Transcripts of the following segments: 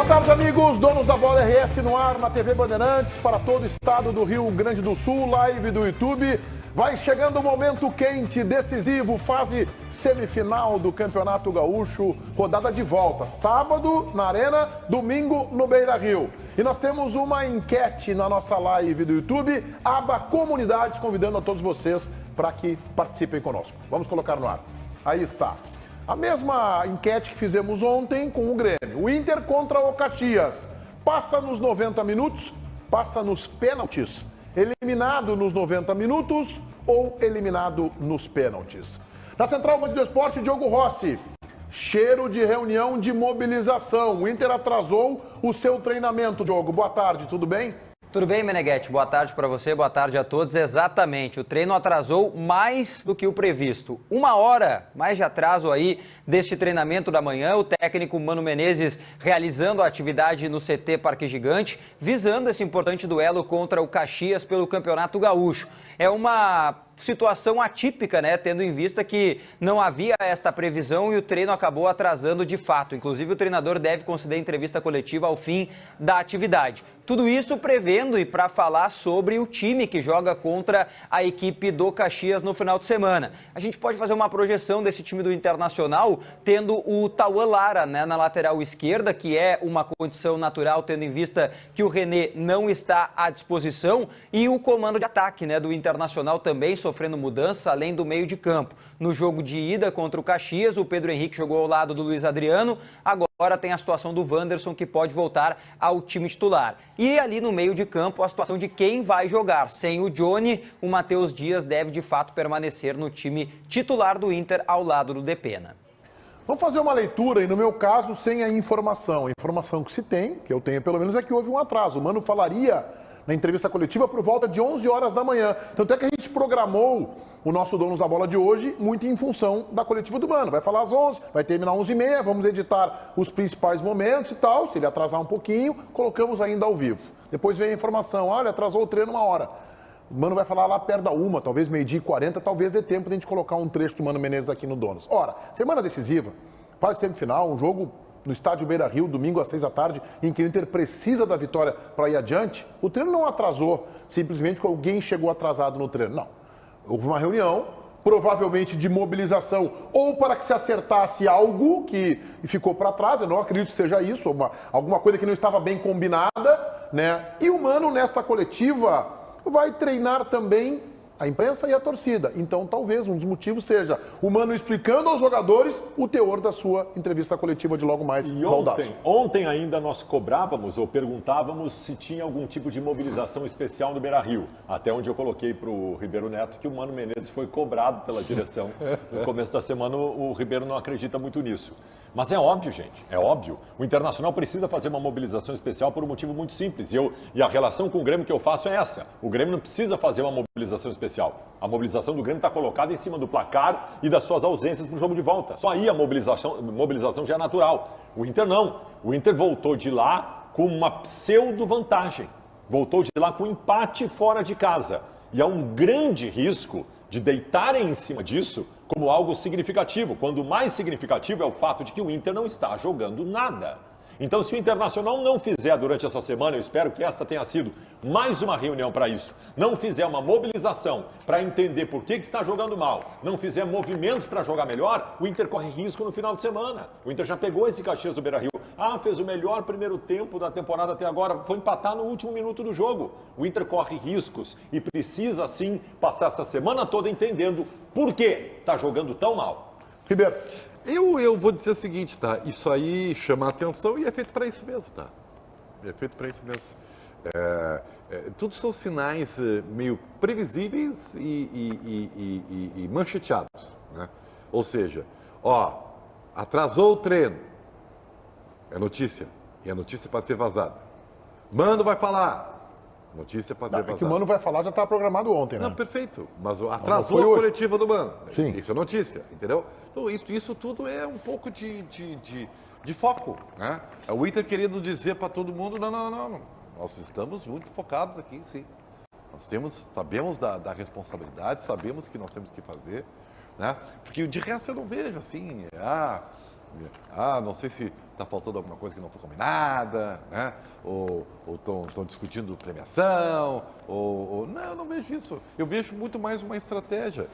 Boa tarde, amigos, donos da Bola RS no ar, na TV Bandeirantes, para todo o estado do Rio Grande do Sul, live do YouTube. Vai chegando o momento quente, decisivo, fase semifinal do Campeonato Gaúcho, rodada de volta. Sábado na Arena, domingo no Beira-Rio. E nós temos uma enquete na nossa live do YouTube, aba Comunidades, convidando a todos vocês para que participem conosco. Vamos colocar no ar. Aí está. A mesma enquete que fizemos ontem com o Grêmio. O Inter contra o Caxias. Passa nos 90 minutos, passa nos pênaltis. Eliminado nos 90 minutos ou eliminado nos pênaltis. Na Central Band do Esporte, Diogo Rossi. Cheiro de reunião de mobilização. O Inter atrasou o seu treinamento, Diogo. Boa tarde, tudo bem? Tudo bem, Meneghetti? Boa tarde para você, boa tarde a todos. Exatamente, o treino atrasou mais do que o previsto. 1 hora mais de atraso aí deste treinamento da manhã. O técnico Mano Menezes realizando a atividade no CT Parque Gigante, visando esse importante duelo contra o Caxias pelo Campeonato Gaúcho. É uma situação atípica, né? Tendo em vista que não havia esta previsão e o treino acabou atrasando de fato. Inclusive, o treinador deve conceder entrevista coletiva ao fim da atividade. Tudo isso prevendo e para falar sobre o time que joga contra a equipe do Caxias no final de semana. A gente pode fazer uma projeção desse time do Internacional, tendo o Tauan Lara, né, na lateral esquerda, que é uma condição natural, tendo em vista que o René não está à disposição, e o comando de ataque, né, do Internacional também sofrendo mudança, além do meio de campo. No jogo de ida contra o Caxias, o Pedro Henrique jogou ao lado do Luiz Adriano, agora tem a situação do Wanderson, que pode voltar ao time titular. E ali no meio de campo, a situação de quem vai jogar. Sem o Johnny, o Matheus Dias deve de fato permanecer no time titular do Inter ao lado do Depena. Vamos fazer uma leitura, e no meu caso, sem a informação. A informação que se tem, que eu tenho pelo menos, é que houve um atraso. O Mano falaria na entrevista coletiva por volta de 11 horas da manhã. Tanto é que a gente programou o nosso Donos da Bola de hoje muito em função da coletiva do Mano. Vai falar às 11, vai terminar às 11h30, vamos editar os principais momentos e tal. Se ele atrasar um pouquinho, colocamos ainda ao vivo. Depois vem a informação, olha, atrasou o treino 1 hora. O Mano vai falar lá perto da 1, talvez 12h40, talvez dê tempo de a gente colocar um trecho do Mano Menezes aqui no Donos. Ora, semana decisiva, quase semifinal, um jogo no estádio Beira-Rio, domingo às 6 da tarde, em que o Inter precisa da vitória para ir adiante. O treino não atrasou simplesmente porque alguém chegou atrasado no treino. Não. Houve uma reunião, provavelmente de mobilização, ou para que se acertasse algo que ficou para trás. Eu não acredito que seja isso, alguma coisa que não estava bem combinada, né? E o Mano, nesta coletiva, vai treinar também a imprensa e a torcida. Então, talvez um dos motivos seja o Mano explicando aos jogadores o teor da sua entrevista coletiva de logo mais. E ontem ainda nós cobrávamos ou perguntávamos se tinha algum tipo de mobilização especial no Beira-Rio. Até onde eu coloquei para o Ribeiro Neto que o Mano Menezes foi cobrado pela direção. No começo da semana o Ribeiro não acredita muito nisso. Mas é óbvio, gente, é óbvio. O Internacional precisa fazer uma mobilização especial por um motivo muito simples. E a relação com o Grêmio que eu faço é essa. O Grêmio não precisa fazer uma mobilização especial. A mobilização do Grêmio está colocada em cima do placar e das suas ausências para o jogo de volta. Só aí a mobilização já é natural. O Inter não. O Inter voltou de lá com uma pseudo-vantagem. Voltou de lá com empate fora de casa. E há um grande risco de deitarem em cima disso como algo significativo, quando o mais significativo é o fato de que o Inter não está jogando nada. Então, se o Internacional não fizer durante essa semana, eu espero que esta tenha sido mais uma reunião para isso, não fizer uma mobilização para entender por que está jogando mal, não fizer movimentos para jogar melhor, o Inter corre risco no final de semana. O Inter já pegou esse Caxias do Beira-Rio. Fez o melhor primeiro tempo da temporada até agora, foi empatar no último minuto do jogo. O Inter corre riscos e precisa, sim, passar essa semana toda entendendo por que está jogando tão mal. Ribeiro. Eu vou dizer o seguinte, tá? Isso aí chama a atenção e é feito para isso mesmo, tá? É feito para isso mesmo. Tudo são sinais meio previsíveis e mancheteados, né? Ou seja, atrasou o treino, é notícia, e a notícia pode ser vazada. Mano vai falar, notícia pode ser vazada. É que o Mano vai falar já estava programado ontem, né? Não, perfeito, mas atrasou a coletiva do Mano. Sim. Isso é notícia, entendeu? Então isso tudo é um pouco de foco, né? É o Inter querendo dizer para todo mundo, não, nós estamos muito focados aqui, sim. Nós sabemos da responsabilidade, sabemos o que nós temos que fazer, né? Porque de resto eu não vejo assim, não sei se está faltando alguma coisa que não foi combinada, né? Ou estão discutindo premiação, Não, eu não vejo isso. Eu vejo muito mais uma estratégia.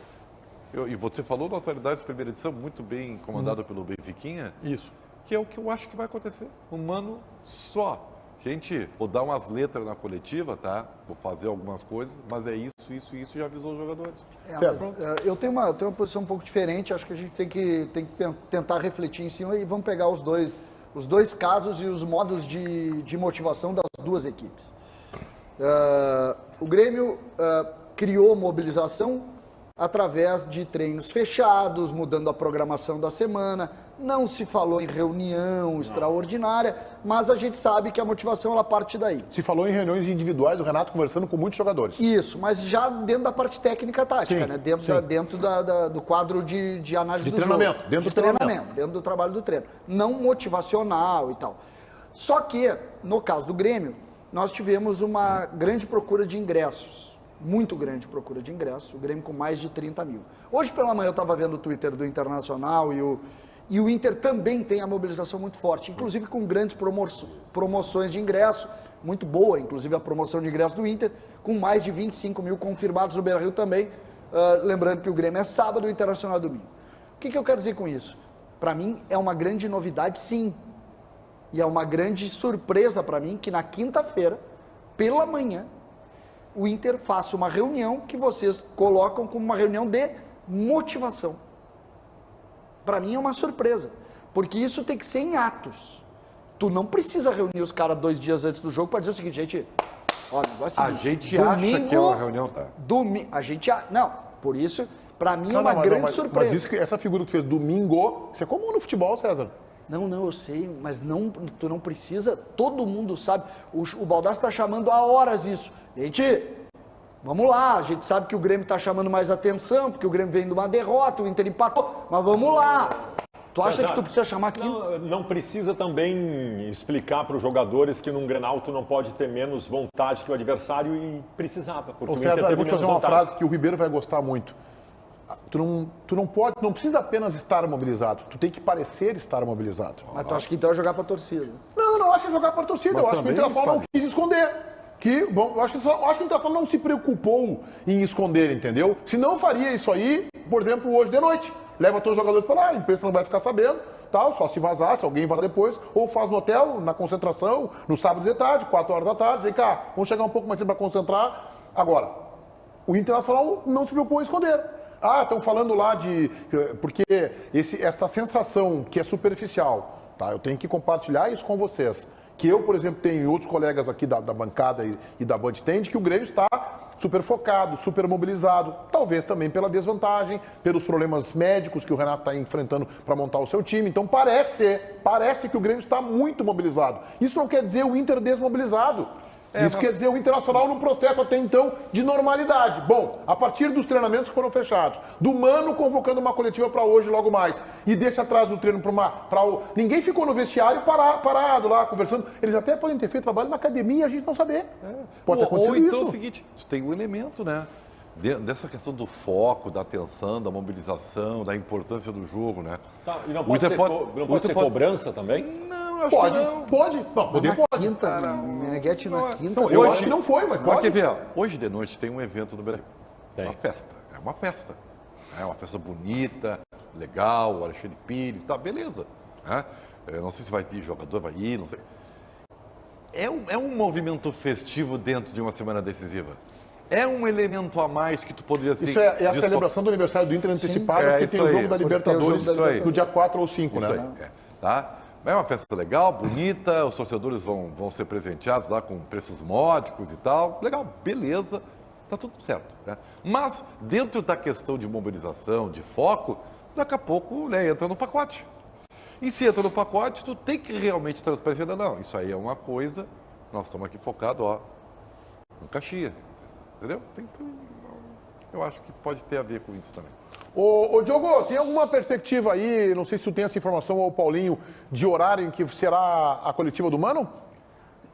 E você falou da atualidade de primeira edição, muito bem comandada pelo Benfiquinha. Isso. Que é o que eu acho que vai acontecer. Um Mano só. Gente, vou dar umas letras na coletiva, tá? Vou fazer algumas coisas, mas é isso, já avisou os jogadores. Eu tenho uma posição um pouco diferente, acho que a gente tem que tentar refletir em cima e vamos pegar os dois casos e os modos de motivação das duas equipes. O Grêmio criou mobilização através de treinos fechados, mudando a programação da semana. Não se falou em reunião extraordinária, mas a gente sabe que a motivação ela parte daí. Se falou em reuniões individuais, o Renato conversando com muitos jogadores. Isso, mas já dentro da parte técnica tática, Sim, né? Dentro do quadro de análise do treinamento, jogo. dentro do treinamento. Dentro do trabalho do treino. Não motivacional e tal. Só que, no caso do Grêmio, nós tivemos uma grande procura de ingressos. Muito grande procura de ingressos. O Grêmio com mais de 30 mil. Hoje pela manhã eu estava vendo o Twitter do Internacional e o Inter também tem a mobilização muito forte, inclusive com grandes promoções de ingresso, muito boa, inclusive a promoção de ingresso do Inter, com mais de 25 mil confirmados no Beira-Rio também, lembrando que o Grêmio é sábado e o Internacional é domingo. O que eu quero dizer com isso? Para mim é uma grande novidade, sim, e é uma grande surpresa para mim que na quinta-feira, pela manhã, o Inter faça uma reunião que vocês colocam como uma reunião de motivação. Para mim é uma surpresa, porque isso tem que ser em atos. Tu não precisa reunir os caras 2 dias antes do jogo para dizer o seguinte, gente, olha, o negócio é o seguinte, A gente acha que é uma reunião, tá? Não, por isso, para mim é uma grande surpresa. Mas isso, essa figura que tu fez domingo, isso é comum no futebol, César. Não, eu sei, mas tu não precisa, todo mundo sabe. O Baldassi está chamando há horas isso. Gente, vamos lá, a gente sabe que o Grêmio está chamando mais atenção, porque o Grêmio vem de uma derrota, o Inter empatou, mas vamos lá. Tu acha que tu precisa chamar aqui? Não precisa também explicar para os jogadores que num Grenal tu não pode ter menos vontade que o adversário e precisava. Porque Ô, o Inter César, eu vou te fazer uma vontade. frase que o Ribeiro vai gostar muito. Tu não precisa apenas estar mobilizado, tu tem que parecer estar mobilizado. Mas tu acha que então é jogar pra torcida? Não acho que é jogar para a torcida, Mas eu acho que o também Internacional não isso, quis esconder. Eu acho que o Internacional não se preocupou em esconder, entendeu? Se não faria isso aí, por exemplo, hoje de noite. Leva todos os jogadores para lá, a imprensa não vai ficar sabendo, tal, só se vazar, se alguém vazar depois, ou faz no hotel, na concentração, no sábado de tarde, 4 horas da tarde, vem cá, vamos chegar um pouco mais cedo para concentrar. Agora, o Internacional não se preocupou em esconder. Estão falando lá porque esta sensação que é superficial, tá? Eu tenho que compartilhar isso com vocês. Que eu, por exemplo, tenho outros colegas aqui da bancada e da Band Tende, que o Grêmio está super focado, super mobilizado, talvez também pela desvantagem, pelos problemas médicos que o Renato está enfrentando para montar o seu time. Então parece que o Grêmio está muito mobilizado. Isso não quer dizer o Inter desmobilizado. Isso quer dizer o Internacional num processo até então de normalidade. Bom, a partir dos treinamentos que foram fechados, do Mano convocando uma coletiva para hoje logo mais, e desse atraso do treino ninguém ficou no vestiário parado lá, conversando. Eles até podem ter feito trabalho na academia e a gente não saber. Pode ter acontecido ou então isso. é o seguinte, tu tem um elemento, né? Dessa questão do foco, da atenção, da mobilização, da importância do jogo, né? Tá, e não O pode Inter ser cobrança também? Não, eu acho que não. Pode. Não, poder Na pode. quinta, Meneghetti na quinta. Não, eu acho que não foi, mas Mas pode. quer ver, ó, hoje de noite tem um evento no Brasil. Tem. Uma festa. É uma festa. É uma festa bonita, legal, o Alexandre Pires, tá, beleza. Né? Eu não sei se vai ter jogador, vai ir, não sei. É um movimento festivo dentro de uma semana decisiva. É um elemento a mais que tu poderia assim, Isso é a celebração do aniversário do Inter antecipada, é porque isso tem o aí. jogo da Porque tem o jogo Libertadores da Libertadores. no dia 4 ou 5, Isso né? aí, tá? É uma festa legal, bonita, os torcedores vão ser presenteados lá com preços módicos e tal. Legal, beleza, tá tudo certo. Né? Mas, dentro da questão de mobilização, de foco, daqui a pouco, né, entra no pacote. E se entra no pacote, tu tem que realmente transparecer, não, isso aí é uma coisa, nós estamos aqui focados, ó, no Caxias. Entendeu? Eu acho que pode ter a ver com isso também. Ô Diogo, tem alguma perspectiva aí, não sei se tu tem essa informação, ou Paulinho, de horário em que será a coletiva do Mano?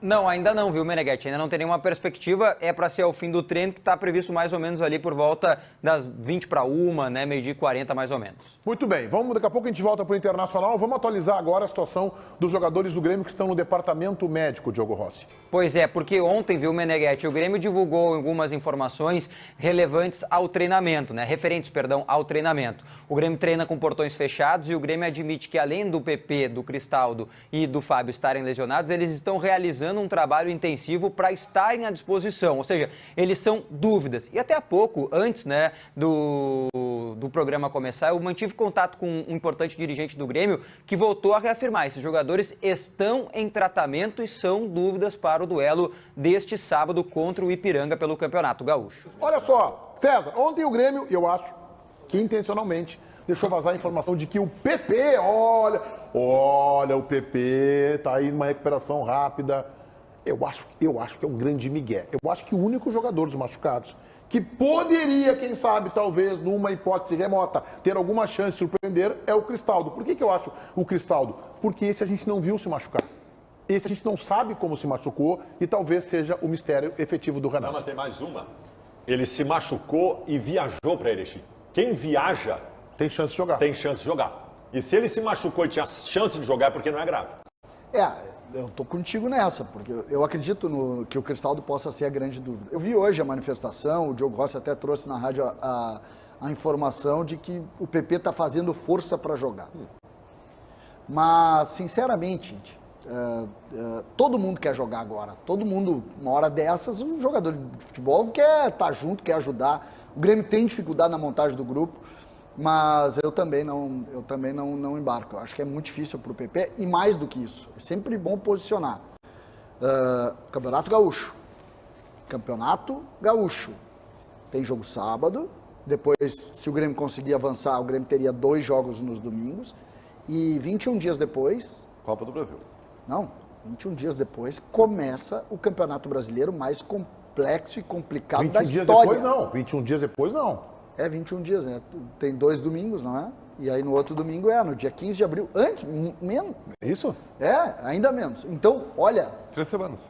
Não, ainda não, viu, Meneghetti? Ainda não tem nenhuma perspectiva. É para ser ao fim do treino, que está previsto mais ou menos ali por volta das 20 para 1, né? Meio-dia e 40 mais ou menos. Muito bem, daqui a pouco a gente volta para o Internacional. Vamos atualizar agora a situação dos jogadores do Grêmio que estão no departamento médico, Diogo Rossi. Pois é, porque ontem, viu, Meneghetti, o Grêmio divulgou algumas informações relevantes ao treinamento, né? Referentes, perdão, ao treinamento. O Grêmio treina com portões fechados e o Grêmio admite que, além do PP, do Cristaldo e do Fábio estarem lesionados, eles estão realizando um trabalho intensivo para estarem à disposição, ou seja, eles são dúvidas. E até há pouco, antes, né, do programa começar, eu mantive contato com um importante dirigente do Grêmio que voltou a reafirmar, esses jogadores estão em tratamento e são dúvidas para o duelo deste sábado contra o Ipiranga pelo Campeonato Gaúcho. Olha só, César, ontem o Grêmio, eu acho que intencionalmente deixou vazar a informação de que o PP, olha, o PP tá aí numa recuperação rápida. Eu acho que é um grande migué. Eu acho que o único jogador dos machucados que poderia, quem sabe, talvez, numa hipótese remota, ter alguma chance de surpreender é o Cristaldo. Por que eu acho o Cristaldo? Porque esse a gente não viu se machucar. Esse a gente não sabe como se machucou e talvez seja o mistério efetivo do Renato. Não, mas tem mais uma. Ele se machucou e viajou para Erechim. Quem viaja tem chance de jogar. Tem chance de jogar. E se ele se machucou e tinha chance de jogar é porque não é grave. Eu tô contigo nessa, porque eu acredito que o Cristaldo possa ser a grande dúvida. Eu vi hoje a manifestação, o Diogo Rossi até trouxe na rádio a informação de que o PP está fazendo força para jogar. Mas, sinceramente, gente, todo mundo quer jogar agora. Todo mundo, uma hora dessas, um jogador de futebol quer estar junto, quer ajudar. O Grêmio tem dificuldade na montagem do grupo. Mas eu também não embarco. Eu acho que é muito difícil para o PP e mais do que isso. É sempre bom posicionar. Campeonato Gaúcho. Campeonato Gaúcho. Tem jogo sábado. Depois, se o Grêmio conseguir avançar, o Grêmio teria 2 jogos nos domingos. E 21 dias depois... Copa do Brasil. Não, 21 dias depois começa o Campeonato Brasileiro mais complexo e complicado da história. 21 dias depois não. 21 dias, né? Tem 2 domingos, não é? E aí no outro domingo no dia 15 de abril. Antes, menos. Isso? Ainda menos. Então, olha... 3 semanas.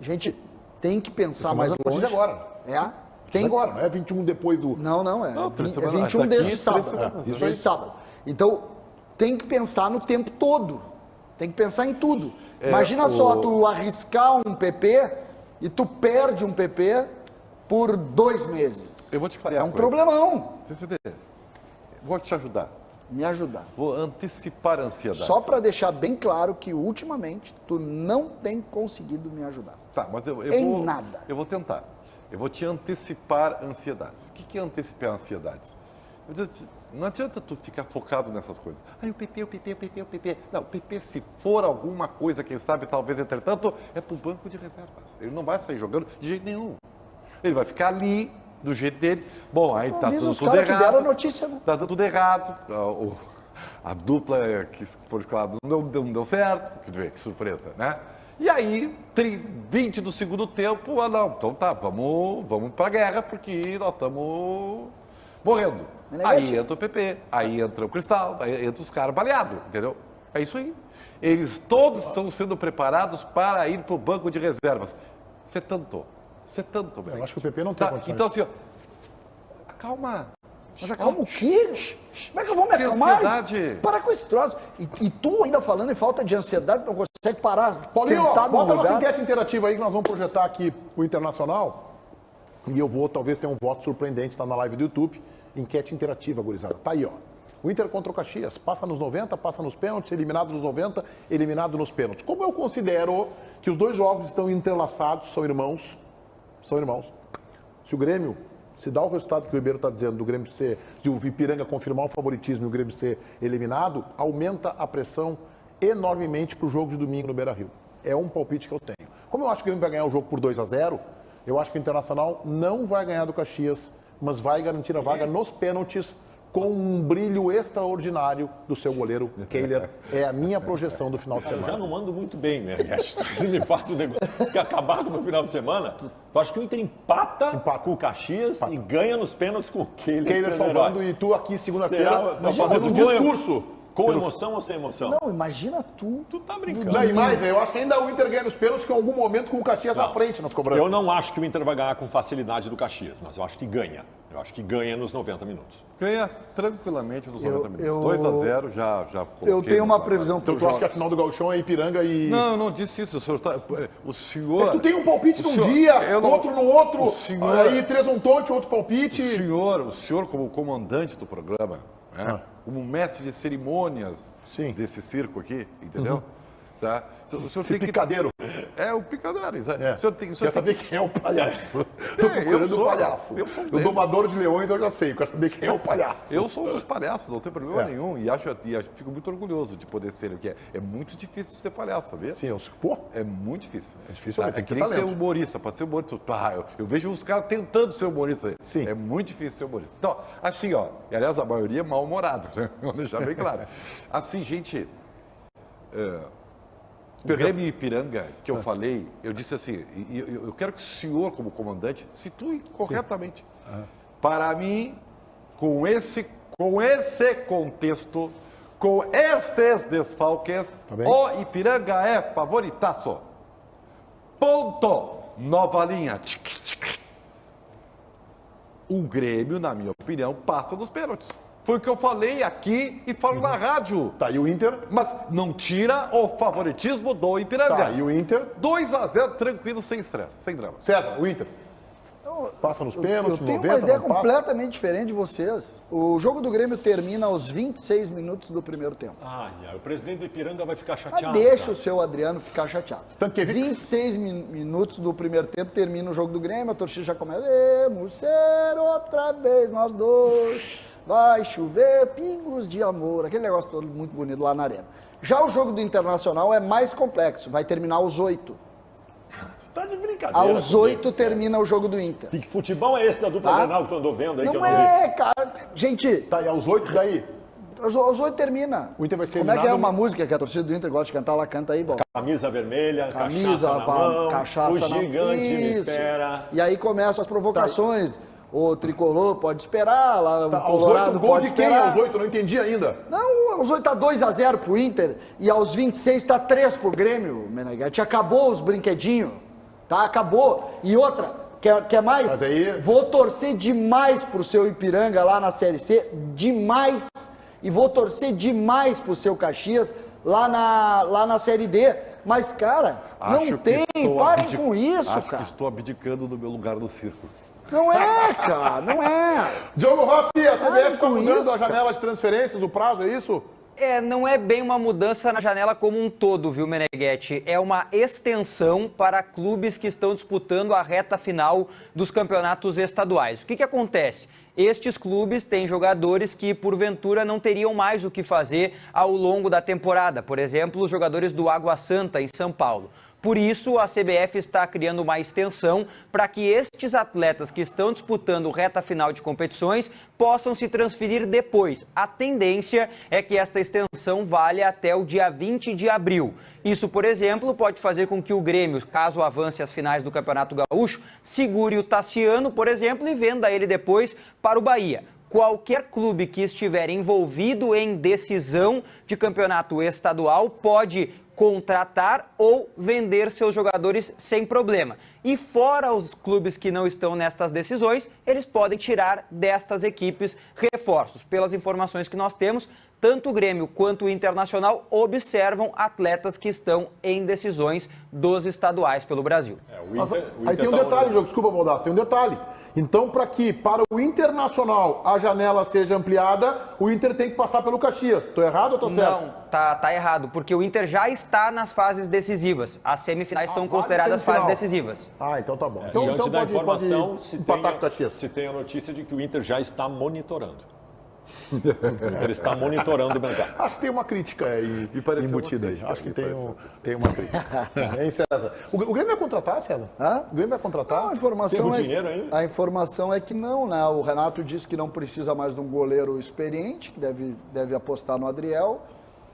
Gente, tem que pensar mais longe. De agora. Tem agora, não é 21 depois do... Não, é 21 desde sábado. Desde sábado. Então, tem que pensar no tempo todo. Tem que pensar em tudo. Imagina só, tu arriscar um PP e tu perde um PP... por 2 meses. Eu vou te falar. É um problemão. Vou te ajudar. Me ajudar. Vou antecipar a ansiedade. Só para deixar bem claro que, ultimamente, tu não tem conseguido me ajudar. Tá, mas eu vou... nada. Eu vou tentar. Eu vou te antecipar ansiedades. O que é antecipar ansiedades? Não adianta tu ficar focado nessas coisas. O PP. Não, o PP, se for alguma coisa, quem sabe, talvez, entretanto, é pro banco de reservas. Ele não vai sair jogando de jeito nenhum. Ele vai ficar ali, do jeito dele. Bom, aí tá tudo errado. Deram a notícia, né? Tá tudo errado. A dupla que foi escalada não deu certo. Que surpresa, né? E aí, 20 do segundo tempo, então tá, vamos pra guerra, porque nós estamos morrendo. Aí entra o PP, aí entra o Cristal, aí entra os caras baleados, entendeu? É isso aí. Eles todos estão sendo preparados para ir pro banco de reservas. Você tanto, velho. Eu acho que o PP não tem condições. Então, assim, acalma. Mas acalma o quê? Como é que eu vou me acalmar? Ansiedade. Para com esse troço. E tu ainda falando em falta de ansiedade, não consegue parar, Paulinho, sentado no bota a lugar. nossa enquete interativa aí que nós vamos projetar aqui o Internacional. E eu vou, talvez, ter um voto surpreendente, tá na live do YouTube. Enquete interativa, gurizada. Tá aí, ó. O Inter contra o Caxias. Passa nos 90, passa nos pênaltis, eliminado nos 90, eliminado nos pênaltis. Como eu considero que os 2 jogos estão entrelaçados, são irmãos. Se o Grêmio, se dá o resultado que o Ribeiro está dizendo, do Grêmio ser, de o Ipiranga confirmar o favoritismo e o Grêmio ser eliminado, aumenta a pressão enormemente para o jogo de domingo no Beira-Rio. É um palpite que eu tenho. Como eu acho que o Grêmio vai ganhar o jogo por 2-0, eu acho que o Internacional não vai ganhar do Caxias, mas vai garantir a vaga nos pênaltis com um brilho extraordinário do seu goleiro, Kehler. É a minha projeção do final de semana. Eu já não mando muito bem, né? Me passa o negócio que acabar no final de semana. Eu acho que o Inter empata com o Caxias e ganha nos pênaltis com o Kehler. Kehler salvando e tu aqui segunda-feira fazendo um discurso. Com emoção ou sem emoção? Não, imagina tu. Tu tá brincando. Não, e mais, eu acho que ainda o Inter ganha nos pênaltis com algum momento com o Caxias à frente nas cobranças. Eu não acho que o Inter vai ganhar com facilidade do Caxias, mas eu acho que ganha. Eu acho que ganha nos 90 minutos. Ganha tranquilamente nos 90 minutos. 2-0, já Eu tenho uma previsão Então pro tu acha que a jogo. final do Gauchão é Ipiranga e... Não, eu não disse isso. O senhor... Tu tem um palpite num senhor- dia, eu não- outro no outro, o senhor- aí três um tonte, outro palpite. O senhor como comandante do programa, né? Como mestre de cerimônias Sim. desse circo aqui, entendeu? Tá? O senhor Esse tem que... picadeiro. É, o picadeiro. É. O senhor tem, o Quer senhor tem saber quem é o palhaço? Tô eu procurando sou- o palhaço. eu sou um O deles. domador de leões eu já sei. Quero saber quem é o palhaço. Eu sou um dos palhaços, não tem problema É. nenhum. E fico muito orgulhoso de poder ser aqui. É muito difícil ser palhaço, sabia? Sim, pô. É muito difícil. É difícil, Tá? tem É que que ter nem ser talento. humorista. Pode ser humorista. Eu vejo os caras tentando ser humorista. Sim. É muito difícil ser humorista. Então, assim, ó. E, aliás, a maioria é mal-humorado, né? Vou deixar bem claro. Assim, gente... O Grêmio e Ipiranga, que eu falei, eu disse assim, eu quero que o senhor, como comandante, situe corretamente. Para mim, com esse contexto, com esses desfalques, Tá bem. o Ipiranga é favoritaço. Ponto. Nova linha. O Grêmio, na minha opinião, passa dos pênaltis. Foi o que eu falei aqui e falo na rádio. Tá, e o Inter? Mas não tira o favoritismo do Ipiranga. Tá, e o Inter? 2-0, tranquilo, sem estresse, sem drama. César, o Inter? Passa nos pênaltis, Eu tenho 90, uma ideia não passa? completamente diferente de vocês. O jogo do Grêmio termina aos 26 minutos do primeiro tempo. Ai, o presidente do Ipiranga vai ficar Mas chateado. deixa cara. o seu Adriano ficar chateado. Stankiewicz. 26 minutos do primeiro tempo termina o jogo do Grêmio, a torcida já começa. Vamos ser outra vez nós dois. Vai chover pingos de amor. Aquele negócio todo muito bonito lá na arena. Já o jogo do Internacional é mais complexo. Vai terminar aos 8. Tá de brincadeira. Aos comigo. 8 termina o jogo do Inter. Que futebol é esse da dupla Tá? Grenal que tu andou vendo aí? que eu Não não vi? é, cara. Gente, Tá, e aos 8 daí? aos 8 termina. O Inter vai ser Como é que é eliminado uma música que a torcida do Inter gosta de cantar? Ela canta aí, bom. Camisa vermelha, Camisa, cachaça na mão, cachaça o na gigante me Isso. espera. E aí começam as provocações. O tricolor pode esperar, lá Tá, o aos Colorado 8, gol pode de quem esperar. aos 8? Eu não entendi ainda. Não, aos 8 tá 2-0 pro Inter e aos 26 tá 3 pro Grêmio, Meneghetti. Acabou os brinquedinhos, tá? Acabou. E outra, quer mais? Mas aí- Vou torcer demais pro seu Ipiranga lá na Série C, demais. E vou torcer demais pro seu Caxias lá na Série D. Mas, cara, não Acho que tem, estou parem com isso, Acho cara. que estou abdicando do meu lugar no circo. Não é, cara, não é. Diogo Rossi, a CBF Para está com mudando isso, a janela de transferências, o prazo, é isso? Não é bem uma mudança na janela como um todo, viu, Meneghetti? É uma extensão para clubes que estão disputando a reta final dos campeonatos estaduais. O que acontece? Estes clubes têm jogadores que, porventura, não teriam mais o que fazer ao longo da temporada. Por exemplo, os jogadores do Água Santa, em São Paulo. Por isso, a CBF está criando uma extensão para que estes atletas que estão disputando reta final de competições possam se transferir depois. A tendência é que esta extensão valha até o dia 20 de abril. Isso, por exemplo, pode fazer com que o Grêmio, caso avance às finais do Campeonato Gaúcho, segure o Tassiano, por exemplo, e venda ele depois para o Bahia. Qualquer clube que estiver envolvido em decisão de campeonato estadual pode contratar ou vender seus jogadores sem problema. E fora os clubes que não estão nestas decisões, eles podem tirar destas equipes reforços. Pelas informações que nós temos, tanto o Grêmio quanto o Internacional observam atletas que estão em decisões dos estaduais pelo Brasil. Mas aí tem um detalhe, Diogo, desculpa, Baldasso, tem um detalhe. Então, para que para o Internacional a janela seja ampliada, o Inter tem que passar pelo Caxias. Estou errado ou estou certo? Não, tá errado, porque o Inter já está nas fases decisivas. As semifinais são consideradas fases semifinal. decisivas. Ah, então tá bom. Diante Então da pode informação, empatar com o Caxias. se tem a notícia de que o Inter já está monitorando. O Inter está monitorando o mercado. Acho que tem uma crítica aí Me pareceu embutida uma aí. crítica, Acho que me tem, pareceu. tem uma crítica. Hein, César? O Grêmio vai contratar, César? Hã? O Grêmio vai contratar? Não, a informação Tem o é dinheiro ainda? a informação é que não, né? O Renato disse que não precisa mais de um goleiro experiente, que deve apostar no Adriel.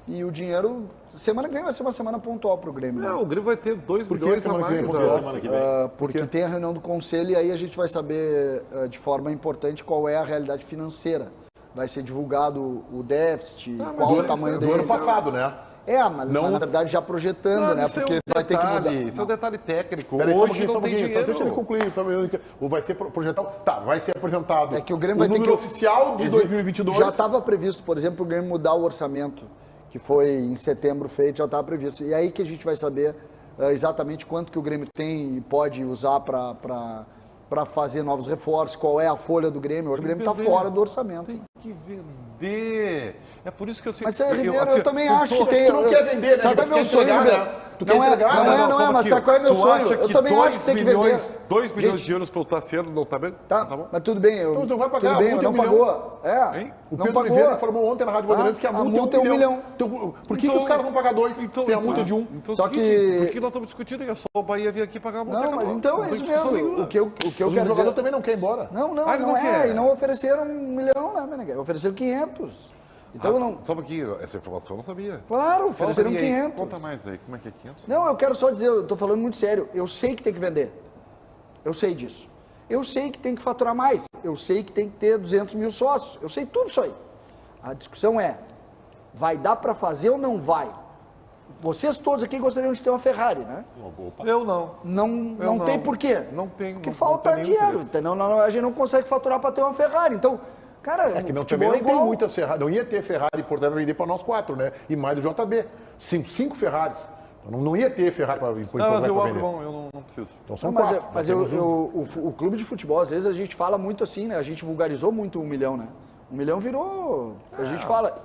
E o dinheiro, semana que vem vai ser uma semana pontual para o Grêmio. Né? Não, o Grêmio vai ter 2 Por que milhões a semana que vem? mais. Por que ó. semana que vem? Porque tem a reunião do conselho e aí a gente vai saber de forma importante qual é a realidade financeira vai ser divulgado o déficit, mas qual o isso tamanho é Do dele. ano passado, né? Mas Não- na verdade já projetando, né? isso é Porque um vai ter que detalhe, mudar. isso é um detalhe técnico. Peraí, Hoje não tem só dinheiro. deixa ele concluir. Ou vai ser projetado... Tá, vai ser apresentado É que o Grêmio vai ter número que... oficial de 2022. Já estava previsto, por exemplo, o Grêmio mudar o orçamento, que foi em setembro feito, já estava previsto. E aí que a gente vai saber exatamente quanto que o Grêmio tem e pode usar para fazer novos reforços, qual é a folha do Grêmio. Hoje o Grêmio está fora do orçamento. Tem que vender. É por isso que eu sei. Mas, Ribeiro, eu também acho que tem... Tu não quer vender, né? Sabe qual é Tu meu quer sonho, entregar, Ribeiro? né? Tu quer Não entregar, né? é, mas sabe qual é meu Tu sonho? acha Eu que também acho que tem que vender. 2 milhões Gente, de euros pelo Tassiano não tá bem? Tá, Não tá bom? mas tudo bem, Então, não vai pagar, tudo bem, a multa mas não é 1 milhão. pagou. Hein? O Não Pedro pagou. Oliveira informou ontem na Rádio Bandeirantes que a multa é 1 milhão. Então, por que os caras vão pagar 2? Tem a multa de 1. Então, Só é o seguinte, que- por que nós estamos discutindo? É só o Bahia vir aqui pagar a multa. Não, mas acabou. então Não é tem isso discussão mesmo. nenhuma. O que eu O quero jogador dizer... também não quer ir embora. Não, Ah, ele não não é. quer. E não ofereceram 1 milhão, né, Meneghel? Ofereceram 500. Então não... Só um pouquinho, essa informação eu não sabia. Claro, ofereceram Fala aí, 500. Conta mais aí, como é que é 500? Não, eu quero só dizer, eu tô falando muito sério. Eu sei que tem que vender. Eu sei disso. Eu sei que tem que faturar mais. Eu sei que tem que ter 200 mil sócios. Eu sei tudo isso aí. A discussão é, vai dar para fazer ou não vai? Vocês todos aqui gostariam de ter uma Ferrari, né? Eu não. Não tem por quê? Não tem. Porque não falta tem nenhum dinheiro, interesse. entendeu? A gente não consegue faturar para ter uma Ferrari. Então, cara, É que não, futebol também não tem igual. muitas Ferrari. Não ia ter Ferrari por deve vender para nós 4, né? E mais do JB. 5 Ferraris. Não ia ter Ferrari para vender. Não, mas eu abro mão, eu não preciso. Então são Não, mas 4. mas o clube de futebol, às vezes a gente fala muito assim, né? A gente vulgarizou muito 1 milhão, né? 1 milhão virou... A gente fala...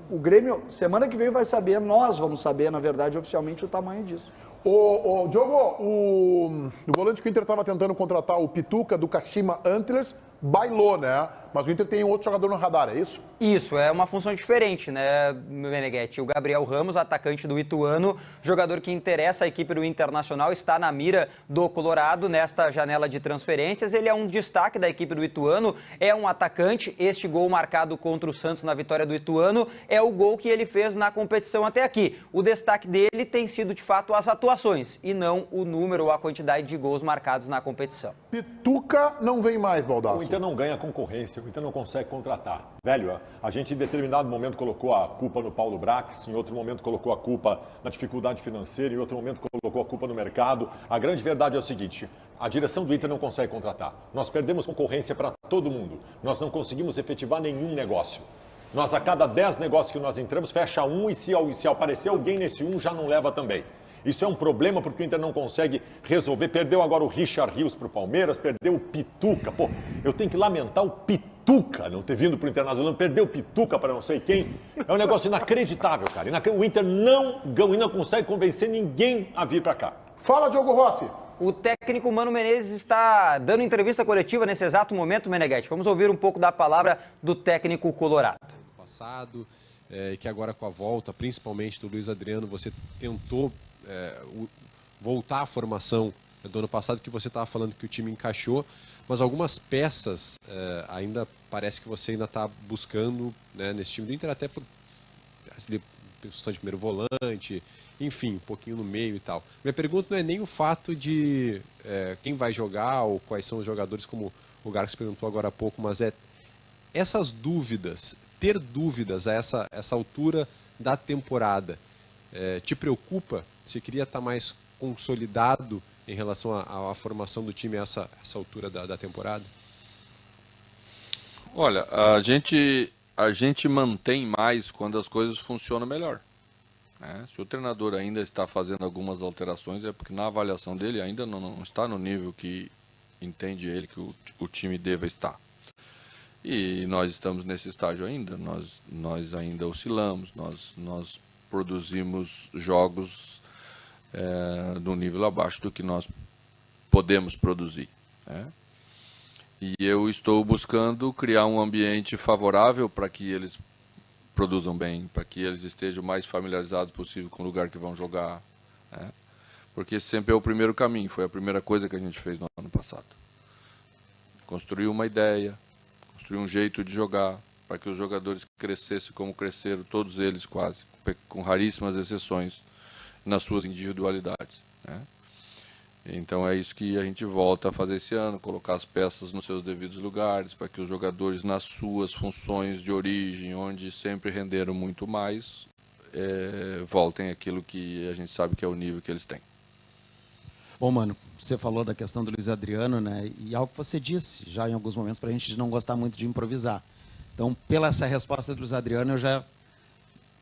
O Grêmio, semana que vem vai saber, nós vamos saber, na verdade, oficialmente, o tamanho disso. Ô, Diogo, o volante que o Inter estava tentando contratar, o Pituca do Kashima Antlers, bailou, né? Mas o Inter tem outro jogador no radar, é isso? Isso, é uma função diferente, né, Meneghetti? O Gabriel Ramos, atacante do Ituano, jogador que interessa a equipe do Internacional, está na mira do Colorado nesta janela de transferências. Ele é um destaque da equipe do Ituano, é um atacante. Este gol marcado contra o Santos na vitória do Ituano é o gol que ele fez na competição até aqui. O destaque dele tem sido, de fato, as atuações e não o número ou a quantidade de gols marcados na competição. Pituca não vem mais, O Baldasso. Inter não ganha concorrência, o Inter não consegue contratar. Velho, a gente em determinado momento colocou a culpa no Paulo Brax, em outro momento colocou a culpa na dificuldade financeira, em outro momento colocou a culpa no mercado. A grande verdade é o seguinte, a direção do Inter não consegue contratar. Nós perdemos concorrência para todo mundo. Nós não conseguimos efetivar nenhum negócio. Nós, a cada 10 negócios que nós entramos, fecha um e se aparecer alguém nesse um, já não leva também. Isso é um problema porque o Inter não consegue resolver. Perdeu agora o Richard Rios para o Palmeiras, perdeu o Pituca. Pô, eu tenho que lamentar o Pituca não ter vindo para o Internacional, perdeu o Pituca para não sei quem. É um negócio inacreditável, cara. O Inter não consegue convencer ninguém a vir para cá. Fala, Diogo Rossi. O técnico Mano Menezes está dando entrevista coletiva nesse exato momento, Meneghetti. Vamos ouvir um pouco da palavra do técnico colorado. Passado, que agora com a volta, principalmente do Luiz Adriano, você tentou voltar à formação do ano passado, que você estava falando que o time encaixou, mas algumas peças ainda parece que você ainda está buscando, né, nesse time do Inter, até por posição de primeiro volante, enfim, um pouquinho no meio e tal. Minha pergunta não é nem o fato de quem vai jogar ou quais são os jogadores, como o Garcês perguntou agora há pouco, mas essas dúvidas, ter dúvidas a essa altura da temporada, te preocupa? Você queria estar mais consolidado em relação à formação do time a essa altura da temporada? Olha, a gente mantém mais quando as coisas funcionam melhor. Né? Se o treinador ainda está fazendo algumas alterações, é porque na avaliação dele ainda não está no nível que entende ele que o time deva estar. E nós estamos nesse estágio ainda, nós ainda oscilamos, nós produzimos jogos de um nível abaixo do que nós podemos produzir. Né? E eu estou buscando criar um ambiente favorável para que eles produzam bem, para que eles estejam o mais familiarizados possível com o lugar que vão jogar. Né? Porque sempre é o primeiro caminho, foi a primeira coisa que a gente fez no ano passado. Construir uma ideia, construir um jeito de jogar, para que os jogadores crescessem como cresceram, todos eles quase, com raríssimas exceções, nas suas individualidades. Né? Então é isso que a gente volta a fazer esse ano, colocar as peças nos seus devidos lugares, para que os jogadores nas suas funções de origem, onde sempre renderam muito mais, voltem àquilo que a gente sabe que é o nível que eles têm. Bom, mano, você falou da questão do Luiz Adriano, né? E algo que você disse já em alguns momentos para a gente não gostar muito de improvisar. Então, pela essa resposta do Luiz Adriano, eu já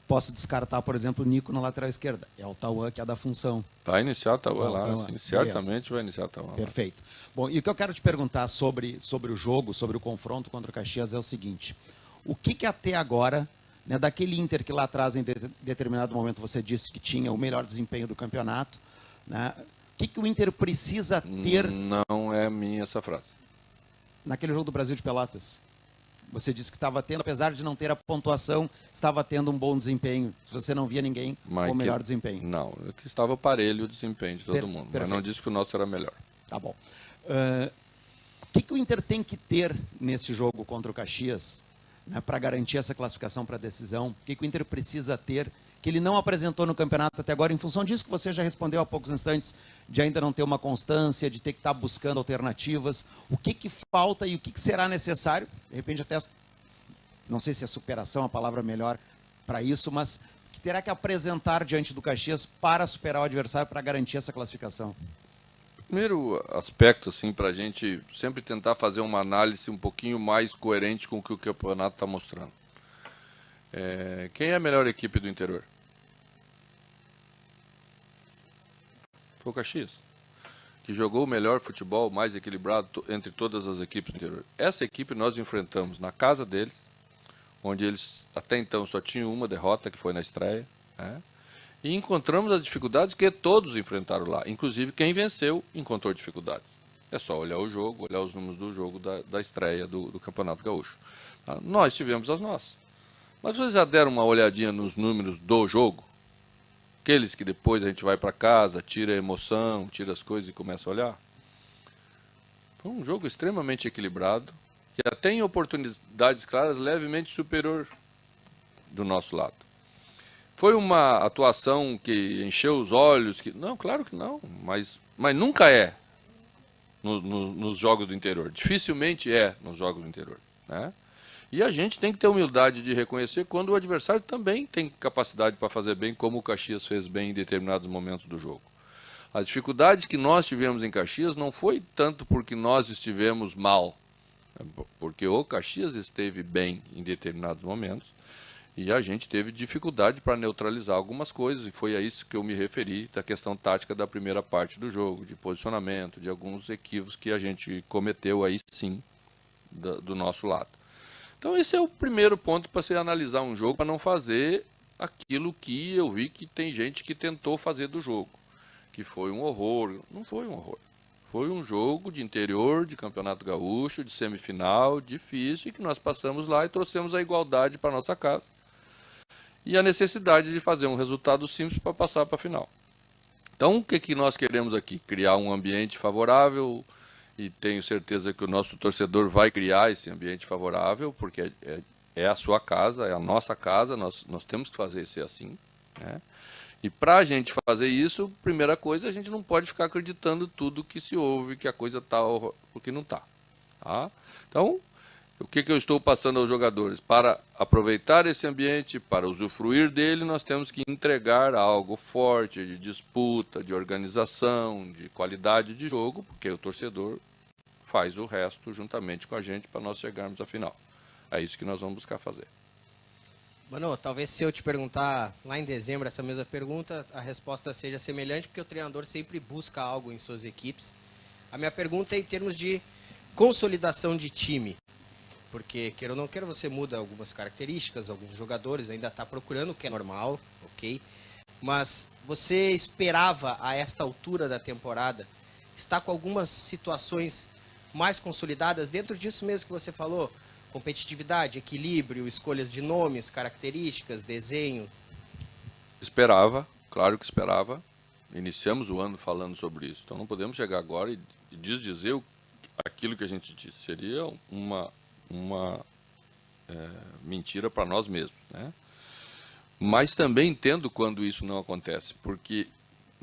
posso descartar, por exemplo, o Nico na lateral esquerda. É o Tauan que é da função. Vai iniciar a Tauan lá, Tauan, sim, certamente vai iniciar a Tauan lá. Perfeito. Bom, e o que eu quero te perguntar sobre o jogo, sobre o confronto contra o Caxias é o seguinte. O que até agora, né, daquele Inter que lá atrás, em determinado momento, você disse que tinha o melhor desempenho do campeonato, né? O que o Inter precisa ter... Não é minha essa frase. Naquele jogo do Brasil de Pelotas. Você disse que estava tendo, apesar de não ter a pontuação, estava tendo um bom desempenho. Você não via ninguém com o melhor desempenho. Não, que estava parelho o desempenho de todo mundo. Perfeito. Mas não disse que o nosso era melhor. Tá bom. O que o Inter tem que ter nesse jogo contra o Caxias, né, para garantir essa classificação para a decisão? O que o Inter precisa ter que ele não apresentou no campeonato até agora, em função disso que você já respondeu há poucos instantes, de ainda não ter uma constância, de ter que estar buscando alternativas? O que falta e o que será necessário? De repente até, não sei se é superação a palavra melhor para isso, mas que terá que apresentar diante do Caxias para superar o adversário, para garantir essa classificação? Primeiro aspecto, assim, para a gente sempre tentar fazer uma análise um pouquinho mais coerente com o que o campeonato está mostrando. Quem é a melhor equipe do interior? Foi o Caxias, que jogou o melhor futebol, mais equilibrado entre todas as equipes do interior. Essa equipe nós enfrentamos na casa deles, onde eles até então só tinham uma derrota, que foi na estreia, né? E encontramos as dificuldades que todos enfrentaram lá. Inclusive quem venceu encontrou dificuldades. É só olhar o jogo, olhar os números do jogo da estreia do Campeonato Gaúcho. Tá? Nós tivemos as nossas. Mas vocês já deram uma olhadinha nos números do jogo? Aqueles que depois a gente vai para casa, tira a emoção, tira as coisas e começa a olhar? Foi um jogo extremamente equilibrado, que até em oportunidades claras, levemente superior do nosso lado. Foi uma atuação que encheu os olhos? Não, claro que não, mas nunca é nos jogos do interior. Dificilmente é nos jogos do interior, né? E a gente tem que ter humildade de reconhecer quando o adversário também tem capacidade para fazer bem, como o Caxias fez bem em determinados momentos do jogo. A dificuldade que nós tivemos em Caxias não foi tanto porque nós estivemos mal, porque o Caxias esteve bem em determinados momentos e a gente teve dificuldade para neutralizar algumas coisas, e foi a isso que eu me referi, da questão tática da primeira parte do jogo, de posicionamento, de alguns equívocos que a gente cometeu aí sim, do nosso lado. Então esse é o primeiro ponto para você analisar um jogo, para não fazer aquilo que eu vi que tem gente que tentou fazer do jogo, que foi um horror. Não foi um horror. Foi um jogo de interior, de Campeonato Gaúcho, de semifinal, difícil, e que nós passamos lá e trouxemos a igualdade para nossa casa. E a necessidade de fazer um resultado simples para passar para a final. Então o que nós queremos aqui? Criar um ambiente favorável, e tenho certeza que o nosso torcedor vai criar esse ambiente favorável, porque é a sua casa, é a nossa casa, nós temos que fazer ser assim, né? E para a gente fazer isso, primeira coisa, a gente não pode ficar acreditando tudo que se ouve, que a coisa está porque não está. Tá? Então, o que eu estou passando aos jogadores? Para aproveitar esse ambiente, para usufruir dele, nós temos que entregar algo forte, de disputa, de organização, de qualidade de jogo, porque o torcedor faz o resto juntamente com a gente para nós chegarmos à final. É isso que nós vamos buscar fazer. Mano, talvez se eu te perguntar lá em dezembro essa mesma pergunta, a resposta seja semelhante, porque o treinador sempre busca algo em suas equipes. A minha pergunta é em termos de consolidação de time. Porque, queira ou não queira, você muda algumas características, alguns jogadores ainda está procurando, o que é normal, ok? Mas você esperava, a esta altura da temporada, estar com algumas situações mais consolidadas, dentro disso mesmo que você falou, competitividade, equilíbrio, escolhas de nomes, características, desenho? Esperava, claro que esperava. Iniciamos o ano falando sobre isso. Então não podemos chegar agora e desdizer aquilo que a gente disse. Seria uma mentira para nós mesmos, né? Mas também entendo quando isso não acontece, porque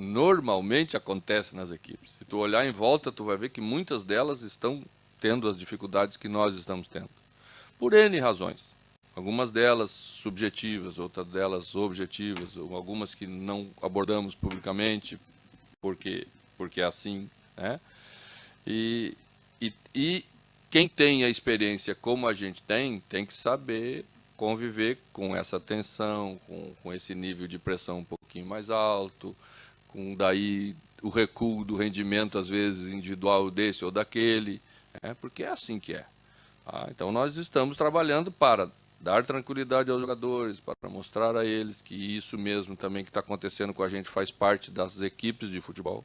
normalmente acontece nas equipes. Se tu olhar em volta, tu vai ver que muitas delas estão tendo as dificuldades que nós estamos tendo. Por N razões. Algumas delas subjetivas, outras delas objetivas, algumas que não abordamos publicamente, porque é assim, né? E quem tem a experiência como a gente tem que saber conviver com essa tensão, com esse nível de pressão um pouquinho mais alto, com daí o recuo do rendimento, às vezes, individual desse ou daquele, porque é assim que é. Tá? Então, nós estamos trabalhando para dar tranquilidade aos jogadores, para mostrar a eles que isso mesmo também que está acontecendo com a gente faz parte das equipes de futebol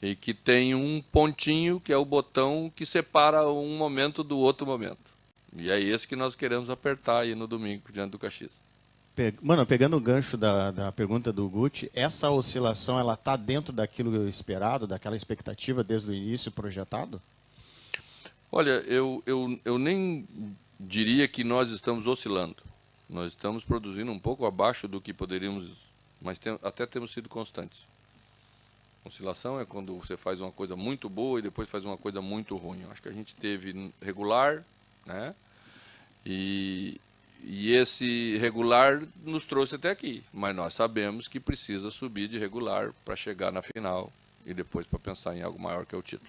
e que tem um pontinho que é o botão que separa um momento do outro momento. E é esse que nós queremos apertar aí no domingo, diante do Caxias. Mano, pegando o gancho da pergunta do Guti, essa oscilação, ela está dentro daquilo esperado, daquela expectativa desde o início projetado? Olha, eu nem diria que nós estamos oscilando. Nós estamos produzindo um pouco abaixo do que poderíamos, mas até temos sido constantes. Oscilação é quando você faz uma coisa muito boa e depois faz uma coisa muito ruim. Eu acho que a gente teve regular, né? E esse regular nos trouxe até aqui. Mas nós sabemos que precisa subir de regular para chegar na final e depois para pensar em algo maior que é o título.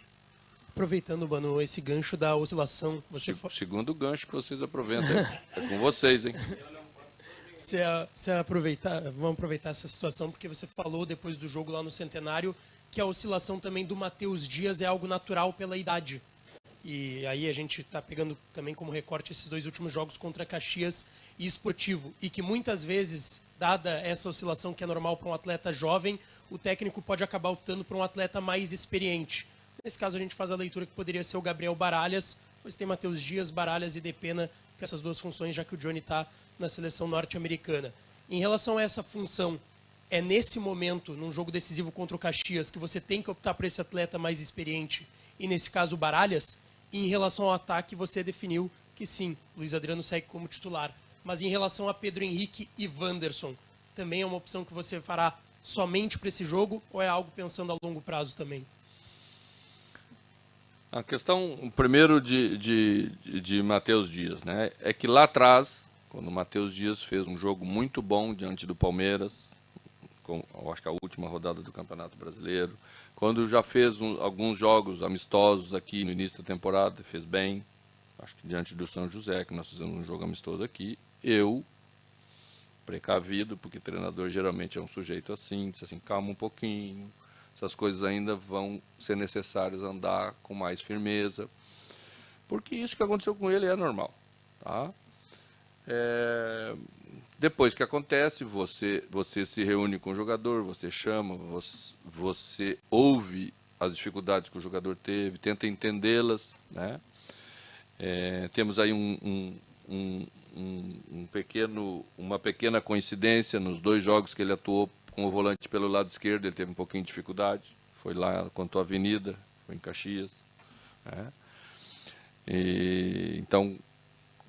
Aproveitando, Mano, esse gancho da oscilação... Segundo gancho que vocês aproveitam. É com vocês, hein? Vamos aproveitar essa situação, porque você falou depois do jogo lá no Centenário que a oscilação também do Matheus Dias é algo natural pela idade. E aí a gente está pegando também como recorte esses 2 últimos jogos contra Caxias e Esportivo. E que muitas vezes, dada essa oscilação que é normal para um atleta jovem, o técnico pode acabar optando por um atleta mais experiente. Nesse caso a gente faz a leitura que poderia ser o Gabriel Baralhas, pois tem Matheus Dias, Baralhas e Depena para essas 2 funções, já que o Johnny está na seleção norte-americana. Em relação a essa função, é nesse momento, num jogo decisivo contra o Caxias, que você tem que optar por esse atleta mais experiente, e nesse caso o Baralhas? E em relação ao ataque, você definiu que sim, Luiz Adriano segue como titular. Mas em relação a Pedro Henrique e Wanderson, também é uma opção que você fará somente para esse jogo ou é algo pensando a longo prazo também? A questão, primeiro, de Matheus Dias, né? É que lá atrás, quando o Matheus Dias fez um jogo muito bom diante do Palmeiras, eu acho que a última rodada do Campeonato Brasileiro, quando já fez alguns jogos amistosos aqui no início da temporada, fez bem, acho que diante do São José, que nós fizemos um jogo amistoso aqui, eu, precavido, porque treinador geralmente é um sujeito assim, disse assim, calma um pouquinho, essas coisas ainda vão ser necessárias andar com mais firmeza, porque isso que aconteceu com ele é normal, tá? Depois que acontece, você se reúne com o jogador, você chama, você ouve as dificuldades que o jogador teve, tenta entendê-las, né? Temos aí uma pequena coincidência nos 2 jogos que ele atuou com o volante pelo lado esquerdo, ele teve um pouquinho de dificuldade, foi lá contra a Avenida, foi em Caxias, né? Então,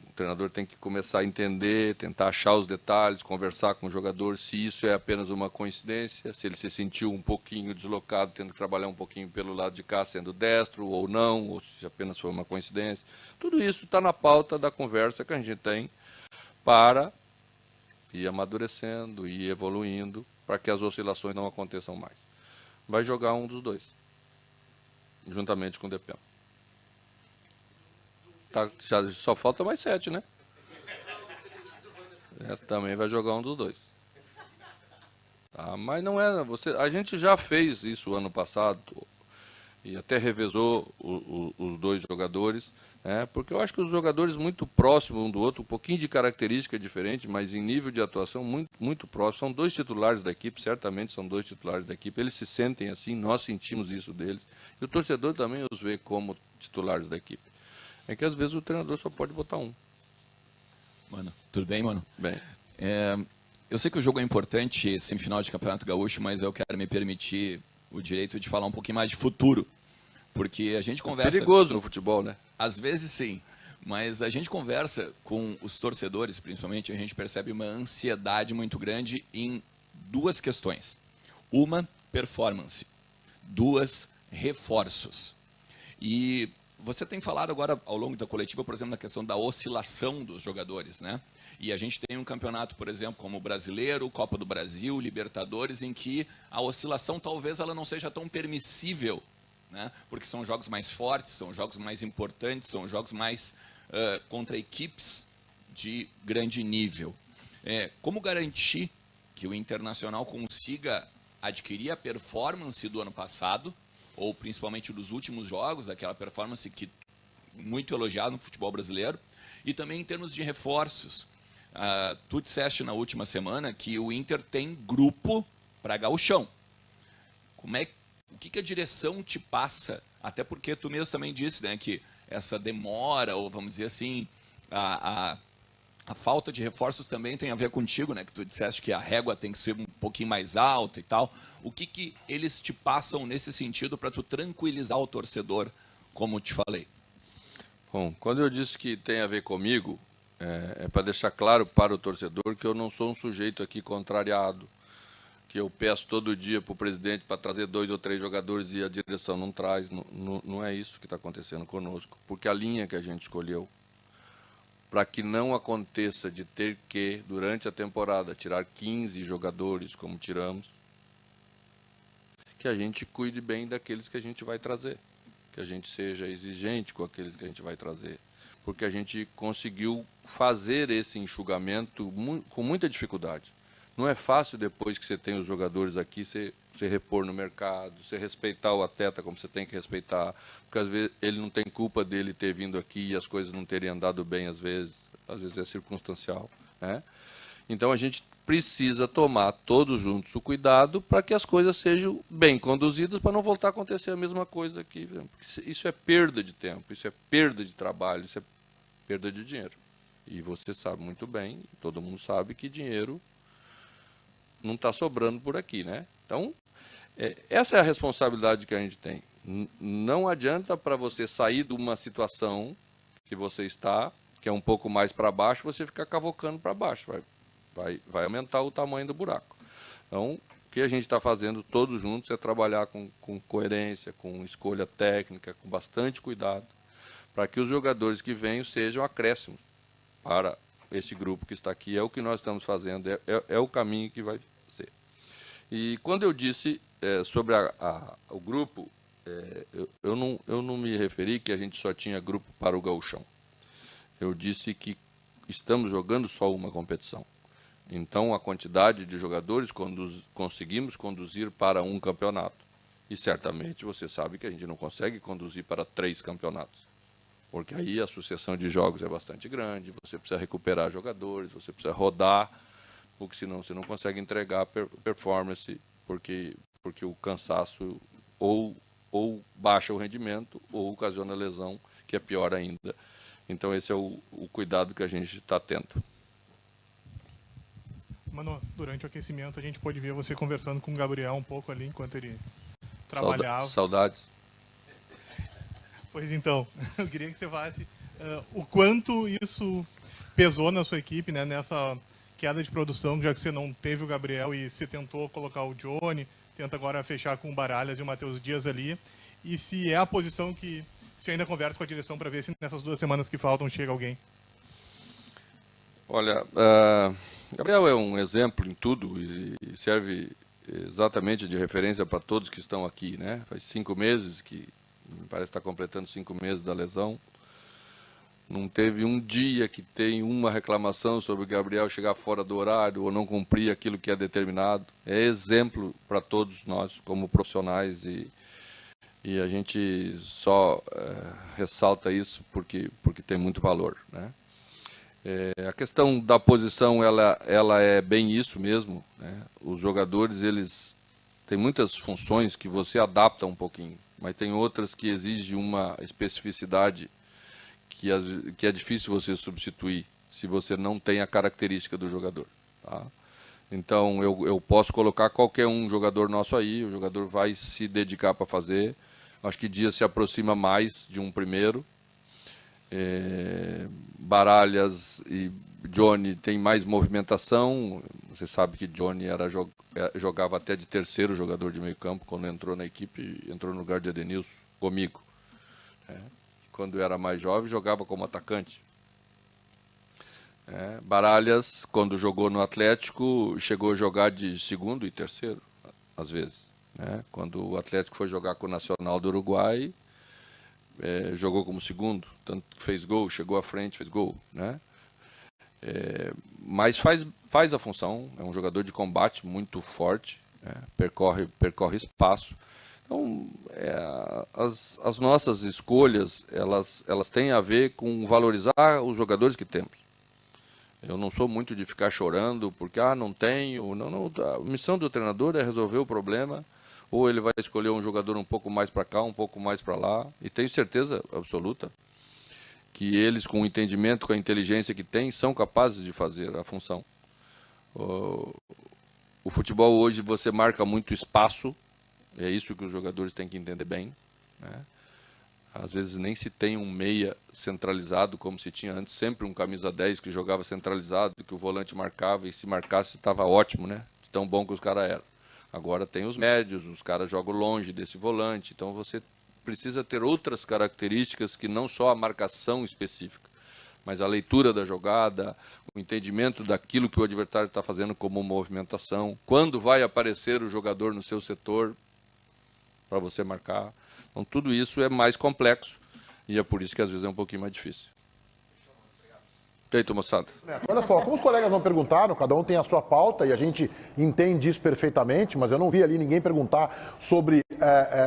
o treinador tem que começar a entender, tentar achar os detalhes, conversar com o jogador, se isso é apenas uma coincidência, se ele se sentiu um pouquinho deslocado, tendo que trabalhar um pouquinho pelo lado de cá, sendo destro ou não, ou se apenas foi uma coincidência. Tudo isso está na pauta da conversa que a gente tem para ir amadurecendo, ir evoluindo, para que as oscilações não aconteçam mais. Vai jogar um dos 2, juntamente com o Depena. Tá, já só falta mais 7, né? Também vai jogar um dos 2. Tá, mas não é... a gente já fez isso ano passado e até revezou os 2 jogadores, né? Porque eu acho que os jogadores muito próximos um do outro, um pouquinho de característica diferente, mas em nível de atuação muito, muito próximo. São 2 titulares da equipe, certamente são 2 titulares da equipe. Eles se sentem assim, nós sentimos isso deles. E o torcedor também os vê como titulares da equipe. É que às vezes o treinador só pode botar um. Mano, tudo bem, mano? Bem. Eu sei que o jogo é importante, semifinal de Campeonato Gaúcho, mas eu quero me permitir o direito de falar um pouquinho mais de futuro. Porque a gente conversa... É perigoso no futebol, né? Às vezes sim, mas a gente conversa com os torcedores, principalmente, a gente percebe uma ansiedade muito grande em 2 questões. Uma performance. 2, reforços. E você tem falado agora, ao longo da coletiva, por exemplo, na questão da oscilação dos jogadores, né? E a gente tem um campeonato, por exemplo, como o Brasileiro, Copa do Brasil, Libertadores, em que a oscilação talvez ela não seja tão permissível, né? Porque são jogos mais fortes, são jogos mais importantes, são jogos mais contra equipes de grande nível. Como garantir que o Internacional consiga adquirir a performance do ano passado, ou principalmente dos últimos jogos, aquela performance que muito elogiada no futebol brasileiro, e também em termos de reforços. Tu disseste na última semana que o Inter tem grupo para gauchão. O que a direção te passa? Até porque tu mesmo também disse, né, que essa demora, ou vamos dizer assim, a falta de reforços também tem a ver contigo, né? Que tu disseste que a régua tem que ser um pouquinho mais alta e tal. O que eles te passam nesse sentido para tu tranquilizar o torcedor, como te falei? Bom, quando eu disse que tem a ver comigo, é para deixar claro para o torcedor que eu não sou um sujeito aqui contrariado, que eu peço todo dia para o presidente para trazer 2 ou 3 jogadores e a direção não traz. Não é isso que está acontecendo conosco, porque a linha que a gente escolheu, para que não aconteça de ter que, durante a temporada, tirar 15 jogadores, como tiramos, que a gente cuide bem daqueles que a gente vai trazer, que a gente seja exigente com aqueles que a gente vai trazer, porque a gente conseguiu fazer esse enxugamento com muita dificuldade. Não é fácil, depois que você tem os jogadores aqui, você repor no mercado, você respeitar o atleta como você tem que respeitar, porque às vezes ele não tem culpa dele ter vindo aqui e as coisas não terem andado bem às vezes é circunstancial, né? Então a gente precisa tomar todos juntos o cuidado para que as coisas sejam bem conduzidas, para não voltar a acontecer a mesma coisa aqui. Isso é perda de tempo, isso é perda de trabalho, isso é perda de dinheiro. E você sabe muito bem, todo mundo sabe que dinheiro não está sobrando por aqui, né? Então, essa é a responsabilidade que a gente tem. Não adianta para você sair de uma situação que você está, que é um pouco mais para baixo, você ficar cavocando para baixo. Vai aumentar o tamanho do buraco. Então, o que a gente está fazendo todos juntos é trabalhar com coerência, com escolha técnica, com bastante cuidado, para que os jogadores que venham sejam acréscimos para esse grupo que está aqui. É o que nós estamos fazendo, é o caminho que vai ser. E quando eu disse sobre o grupo, eu não me referi que a gente só tinha grupo para o gauchão. Eu disse que estamos jogando só uma competição. Então, a quantidade de jogadores conseguimos conduzir para um campeonato. E certamente você sabe que a gente não consegue conduzir para 3 campeonatos. Porque aí a sucessão de jogos é bastante grande, você precisa recuperar jogadores, você precisa rodar, porque senão você não consegue entregar performance, porque o cansaço ou baixa o rendimento ou ocasiona lesão, que é pior ainda. Então esse é o cuidado que a gente está tendo. Mano, durante o aquecimento a gente pôde ver você conversando com o Gabriel um pouco ali enquanto ele trabalhava. Saudades. Pois então, eu queria que você falasse o quanto isso pesou na sua equipe, né, nessa queda de produção, já que você não teve o Gabriel e você tentou colocar o Johnny, tenta agora fechar com o Baralhas e o Matheus Dias ali, e se é a posição que você ainda conversa com a direção para ver se nessas 2 semanas que faltam chega alguém. Olha, Gabriel é um exemplo em tudo e serve exatamente de referência para todos que estão aqui, né? Faz 5 meses que, me parece estar completando 5 meses da lesão. Não teve um dia que tem uma reclamação sobre o Gabriel chegar fora do horário ou não cumprir aquilo que é determinado. É exemplo para todos nós como profissionais e a gente só ressalta isso porque tem muito valor, né? A questão da posição, ela é bem isso mesmo, né? Os jogadores, eles têm muitas funções que você adapta um pouquinho, mas tem outras que exigem uma especificidade que é difícil você substituir se você não tem a característica do jogador, tá? Então, eu posso colocar qualquer um jogador nosso aí, o jogador vai se dedicar para fazer. Acho que Dias se aproxima mais de um primeiro. Baralhas e Johnny tem mais movimentação. Você sabe que Johnny jogava até de terceiro jogador de meio campo quando entrou na equipe, entrou no lugar de Edenilson, comigo. Quando era mais jovem, jogava como atacante. Baralhas, quando jogou no Atlético, chegou a jogar de segundo e terceiro, às vezes. Quando o Atlético foi jogar com o Nacional do Uruguai, jogou como segundo, tanto que fez gol, chegou à frente, fez gol, mas faz a função, é um jogador de combate muito forte, percorre espaço. Então, as nossas escolhas, elas têm a ver com valorizar os jogadores que temos. Eu não sou muito de ficar chorando porque não tenho. Não, a missão do treinador é resolver o problema, ou ele vai escolher um jogador um pouco mais para cá, um pouco mais para lá, e tenho certeza absoluta que eles, com o entendimento, com a inteligência que têm, são capazes de fazer a função. O futebol hoje você marca muito espaço, é isso que os jogadores têm que entender bem, Às vezes nem se tem um meia centralizado como se tinha antes, sempre um camisa 10 que jogava centralizado, que o volante marcava, e se marcasse estava ótimo, de tão bom que os caras eram. Agora tem os médios, os caras jogam longe desse volante, então você precisa ter outras características que não só a marcação específica, mas a leitura da jogada, o entendimento daquilo que o adversário está fazendo como movimentação, quando vai aparecer o jogador no seu setor para você marcar. Então, tudo isso é mais complexo e é por isso que às vezes é um pouquinho mais difícil. Feito, moçada. Olha só, como os colegas não perguntaram, cada um tem a sua pauta e a gente entende isso perfeitamente, mas eu não vi ali ninguém perguntar sobre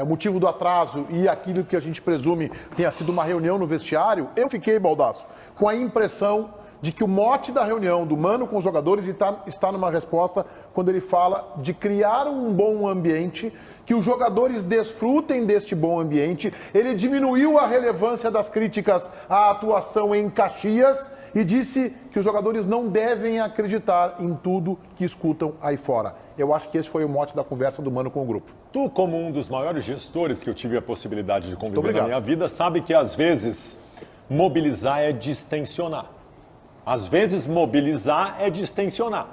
o motivo do atraso e aquilo que a gente presume tenha sido uma reunião no vestiário. Eu fiquei, Baldasso, com a impressão de que o mote da reunião do Mano com os jogadores está numa resposta quando ele fala de criar um bom ambiente, que os jogadores desfrutem deste bom ambiente. Ele diminuiu a relevância das críticas à atuação em Caxias e disse que os jogadores não devem acreditar em tudo que escutam aí fora. Eu acho que esse foi o mote da conversa do Mano com o grupo. Tu, como um dos maiores gestores que eu tive a possibilidade de conviver na minha vida, sabe que às vezes mobilizar é distensionar. Às vezes, mobilizar é distensionar,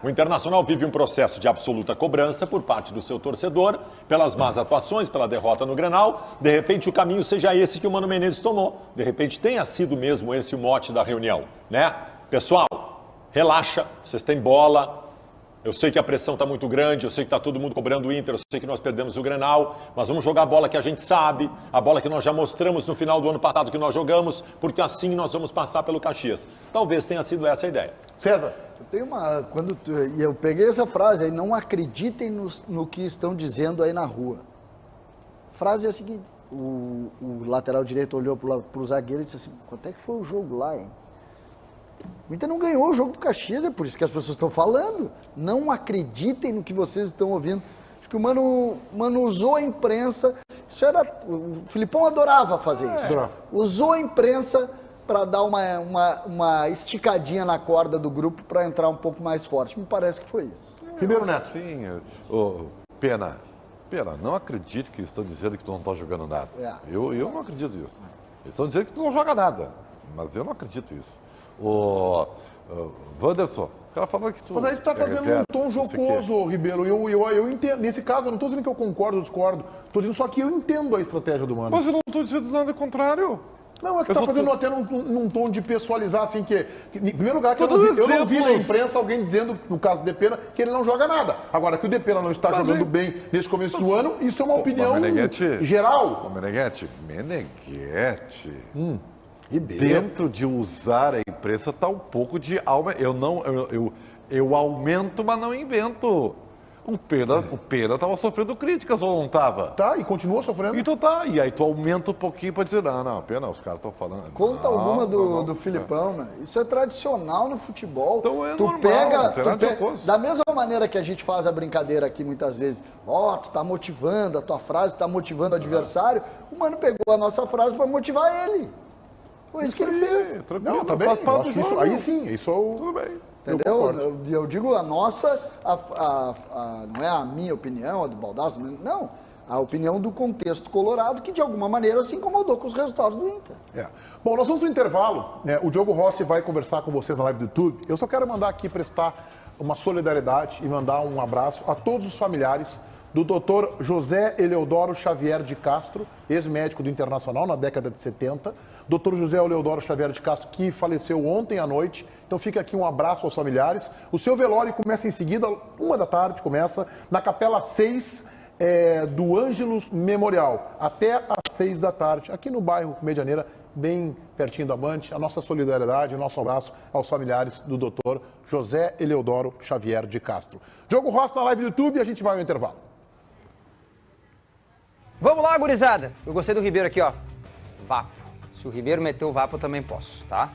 O Internacional vive um processo de absoluta cobrança por parte do seu torcedor, pelas más atuações, pela derrota no Grenal. De repente, o caminho seja esse que o Mano Menezes tomou. De repente, tenha sido mesmo esse o mote da reunião, Pessoal, relaxa, vocês têm bola. Eu sei que a pressão está muito grande, eu sei que está todo mundo cobrando o Inter, eu sei que nós perdemos o Grenal, mas vamos jogar a bola que a gente sabe, a bola que nós já mostramos no final do ano passado que nós jogamos, porque assim nós vamos passar pelo Caxias. Talvez tenha sido essa a ideia. César? Eu tenho eu peguei essa frase aí, não acreditem no que estão dizendo aí na rua. A frase é a seguinte, o lateral direito olhou para o zagueiro e disse assim, quanto é que foi o jogo lá, hein? O Inter não ganhou o jogo do Caxias, é por isso que as pessoas estão falando. Não acreditem no que vocês estão ouvindo. Acho que o Mano usou a imprensa. O Filipão adorava fazer isso. Usou a imprensa para dar uma esticadinha na corda do grupo para entrar um pouco mais forte. Me parece que foi isso. Ribeiro Neto. Sim, Pena, não acredito que eles estão dizendo que tu não está jogando nada. Eu não acredito nisso. Eles estão dizendo que tu não joga nada, mas eu não acredito nisso. Wanderson, os caras falando que tu... Mas aí tu tá fazendo um tom jocoso, Ribeiro. Eu entendo. Nesse caso, eu não estou dizendo que eu concordo ou discordo. Estou dizendo só que eu entendo a estratégia do Mano. Mas eu não estou dizendo nada contrário. Não, é que tá fazendo até num tom de pessoalizar, assim, que... Em primeiro lugar, que eu não vi na imprensa alguém dizendo, no caso do Depena, que ele não joga nada. Agora, que o Depena não está jogando bem nesse começo do ano, isso é uma opinião geral. Meneghetti... Dentro de usar a imprensa está um pouco de alma. Eu aumento, mas não invento. O Pena estava sofrendo críticas ou não estava? Tá, e continua sofrendo. Então tá, e aí tu aumenta um pouquinho para dizer, não, Pena, os caras estão falando. Conta alguma do Filipão, né? Isso é tradicional no futebol. Então é tu normal, da mesma maneira que a gente faz a brincadeira aqui muitas vezes, tu tá motivando, a tua frase tá motivando o adversário, o Mano pegou a nossa frase para motivar ele. Foi isso que ele fez. Não, tá bem. Isso, aí sim, isso tudo bem. Entendeu? Eu digo a nossa, não é a minha opinião, a do Baldasso, não. a opinião do contexto colorado, que de alguma maneira se incomodou com os resultados do Inter. Bom, nós vamos no intervalo, né? O Diogo Rossi vai conversar com vocês na live do YouTube. Eu só quero mandar aqui prestar uma solidariedade e mandar um abraço a todos os familiares do Dr. José Eleodoro Xavier de Castro, ex-médico do Internacional na década de 70. Dr. José Eleodoro Xavier de Castro, que faleceu ontem à noite. Então fica aqui um abraço aos familiares. O seu velório começa em seguida, 13h, começa na Capela 6 do Ângelus Memorial, até às 18h, aqui no bairro Medianeira, bem pertinho da Amante. A nossa solidariedade, o nosso abraço aos familiares do Dr. José Eleodoro Xavier de Castro. Diogo Rossi na live do YouTube e a gente vai ao intervalo. Vamos lá, gurizada. Eu gostei do Ribeiro aqui, ó. Vapo. Se o Ribeiro meteu o vapo, eu também posso, tá?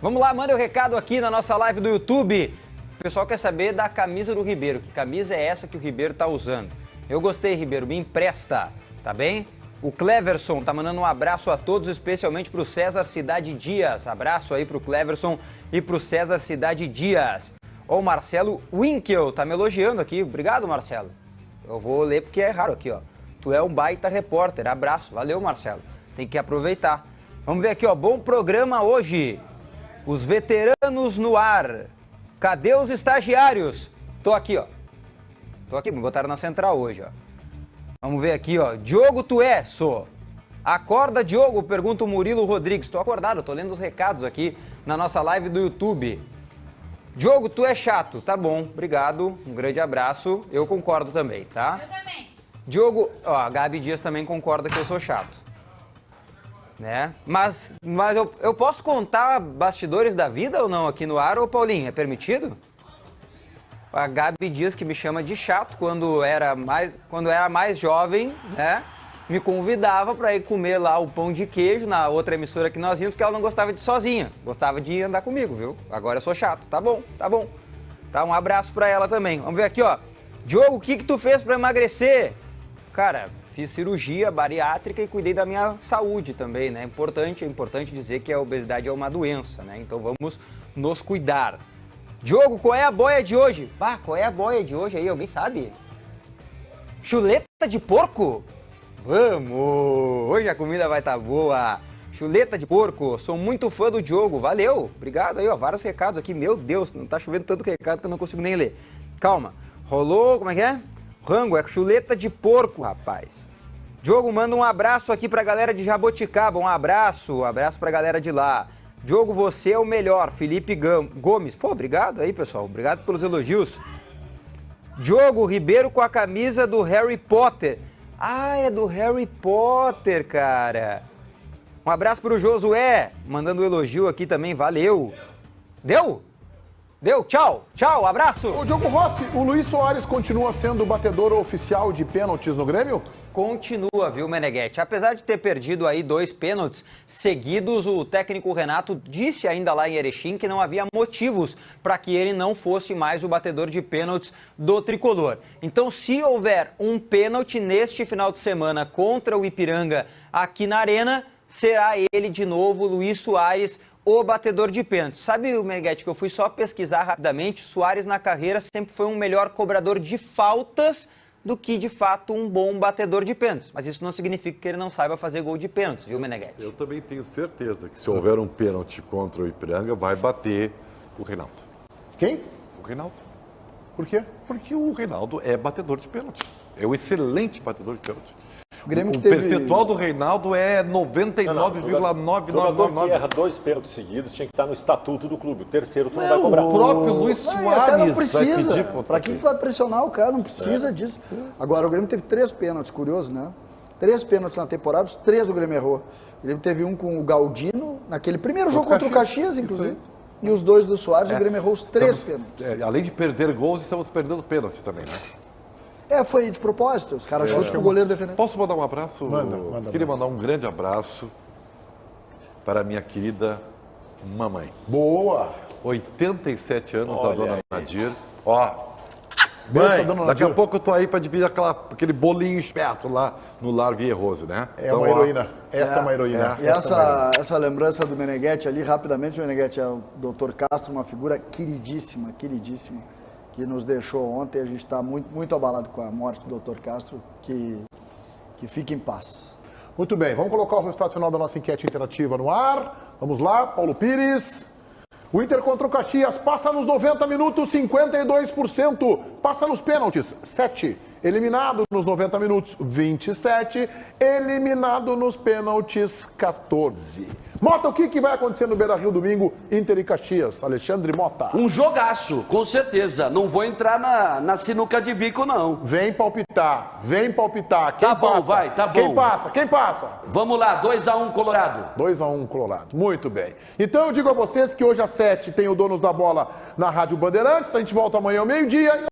Vamos lá, manda o recado aqui na nossa live do YouTube. O pessoal quer saber da camisa do Ribeiro. Que camisa é essa que o Ribeiro tá usando? Eu gostei, Ribeiro. Me empresta, tá bem? O Cleverson tá mandando um abraço a todos, especialmente pro César Cidade Dias. Abraço aí pro Cleverson e pro César Cidade Dias. Ó, o Marcelo Winkel tá me elogiando aqui. Obrigado, Marcelo. Eu vou ler porque é raro aqui, ó. Tu é um baita repórter. Abraço. Valeu, Marcelo. Tem que aproveitar. Vamos ver aqui, ó. Bom programa hoje. Os veteranos no ar. Cadê os estagiários? Tô aqui, ó. Tô aqui. Me botaram na central hoje, ó. Vamos ver aqui, ó. Diogo, tu é? Sou. Acorda, Diogo? Pergunta o Murilo Rodrigues. Tô acordado. Tô lendo os recados aqui na nossa live do YouTube. Diogo, tu é chato. Tá bom. Obrigado. Um grande abraço. Eu concordo também, tá? Eu também. Diogo, ó, a Gabi Dias também concorda que eu sou chato, né? Mas eu posso contar bastidores da vida ou não aqui no ar, ô Paulinho? É permitido? A Gabi Dias, que me chama de chato quando era mais jovem, né? Me convidava para ir comer lá o pão de queijo na outra emissora que nós íamos, porque ela não gostava de ir sozinha, gostava de andar comigo, viu? Agora eu sou chato, tá bom, tá bom. Tá, um abraço para ela também. Vamos ver aqui, ó. Diogo, o que tu fez para emagrecer? Cara, fiz cirurgia bariátrica e cuidei da minha saúde também, né? É importante dizer que a obesidade é uma doença, né? Então vamos nos cuidar. Diogo, qual é a boia de hoje? Bah, qual é a boia de hoje aí? Alguém sabe? Chuleta de porco? Vamos! Hoje a comida vai estar boa. Chuleta de porco. Sou muito fã do Diogo. Valeu. Obrigado aí, ó. Vários recados aqui. Meu Deus, não tá chovendo tanto recado que eu não consigo nem ler. Calma. Rolou, como é que é? Rango, é chuleta de porco, rapaz. Diogo, manda um abraço aqui pra galera de Jaboticaba. Um abraço pra galera de lá. Diogo, você é o melhor. Felipe Gomes. Pô, obrigado aí, pessoal. Obrigado pelos elogios. Diogo, Ribeiro com a camisa do Harry Potter. Ah, é do Harry Potter, cara. Um abraço pro Josué. Mandando um elogio aqui também. Valeu. Deu? Deu, tchau, abraço. Ô, Diogo Rossi, o Luiz Soares continua sendo o batedor oficial de pênaltis no Grêmio? Continua, viu, Meneghetti? Apesar de ter perdido aí 2 pênaltis seguidos, o técnico Renato disse ainda lá em Erechim que não havia motivos para que ele não fosse mais o batedor de pênaltis do tricolor. Então, se houver um pênalti neste final de semana contra o Ipiranga aqui na Arena, será ele de novo, Luiz Soares, o batedor de pênaltis. Sabe, Meneghetti, que eu fui só pesquisar rapidamente, Soares na carreira sempre foi um melhor cobrador de faltas do que, de fato, um bom batedor de pênaltis. Mas isso não significa que ele não saiba fazer gol de pênaltis, viu, Meneghetti? Eu também tenho certeza que se houver um pênalti contra o Ipiranga, vai bater o Reinaldo. Quem? O Reinaldo. Por quê? Porque o Reinaldo é batedor de pênalti. É um excelente batedor de pênalti. O Grêmio que O teve... percentual do Reinaldo é 99,9999. O jogador que erra 2 pênaltis seguidos tinha que estar no estatuto do clube. O terceiro tu não vai O cobrar. próprio Luiz Soares não precisa. vai pedir. Pra que tu vai pressionar o cara? Não precisa disso. Agora, o Grêmio teve 3 pênaltis, curioso, né? 3 pênaltis na temporada, os 3 o Grêmio errou. O Grêmio teve um com o Galdino, naquele primeiro jogo contra o Caxias, inclusive. E os 2 do Soares, o Grêmio errou os 3 pênaltis. Além de perder gols, estamos perdendo pênaltis também, né? Foi de propósito, os caras chutam o goleiro defendendo. Posso mandar um abraço? Manda. Queria mandar um grande abraço para a minha querida mamãe. Boa! 87 anos Olha da dona aí. Nadir. Ó, Beijo mãe, pra dona daqui Nadir. a pouco eu tô aí para dividir aquele bolinho esperto lá no Lar Vierroso, né? É uma heroína. Essa é uma heroína. E essa lembrança do Meneghetti ali, rapidamente, o Meneghetti é o Dr. Castro, uma figura queridíssima, que nos deixou ontem. A gente está muito, muito abalado com a morte do Dr. Castro, que Que fique em paz. Muito bem, vamos colocar o resultado final da nossa enquete interativa no ar. Vamos lá, Paulo Pires. O Inter contra o Caxias passa nos 90 minutos, 52%. Passa nos pênaltis, 7%. Eliminado nos 90 minutos, 27%. Eliminado nos pênaltis, 14%. Mota, o que vai acontecer no Beira-Rio domingo, Inter e Caxias? Alexandre Mota. Um jogaço, com certeza. Não vou entrar na sinuca de bico, não. Vem palpitar, vem palpitar. Quem tá bom, passa? vai, tá bom. Quem passa? Quem passa? Vamos lá, 2-1 Colorado. 2-1 Colorado, muito bem. Então eu digo a vocês que hoje às 7 tem o Donos da Bola na Rádio Bandeirantes. A gente volta amanhã ao meio-dia.